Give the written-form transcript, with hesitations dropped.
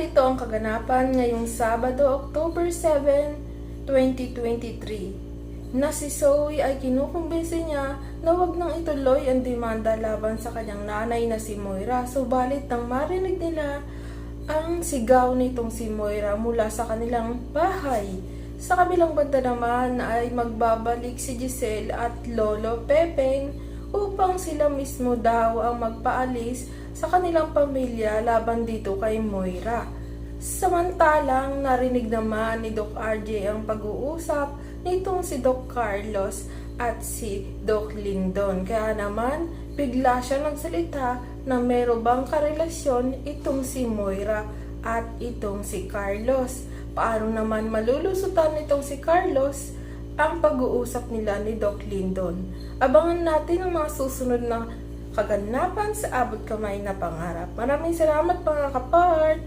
Narito ang kaganapan ngayong Sabado, October 7, 2023, na si Zoe ay kinukumbinsi niya na wag nang ituloy ang demanda laban sa kanyang nanay na si Moira. Subalit nang marinig nila ang sigaw nitong si Moira mula sa kanilang bahay, sa kabilang banda naman ay magbabalik si Giselle at Lolo Pepeng upang sila mismo daw ang magpaalis sa kanilang pamilya laban dito kay Moira. Samantalang narinig naman ni Doc RJ ang pag-uusap nitong si Doc Carlos at si Doc Lindon. Kaya naman bigla siya nagsalita na meron bang karelasyon itong si Moira at itong si Carlos. Paano naman malulusutan nitong si Carlos ang pag-uusap nila ni Doc Lindon? Abangan natin ang mga susunod na kaganapan sa abot kamay na pangarap. Maraming salamat mga kapart!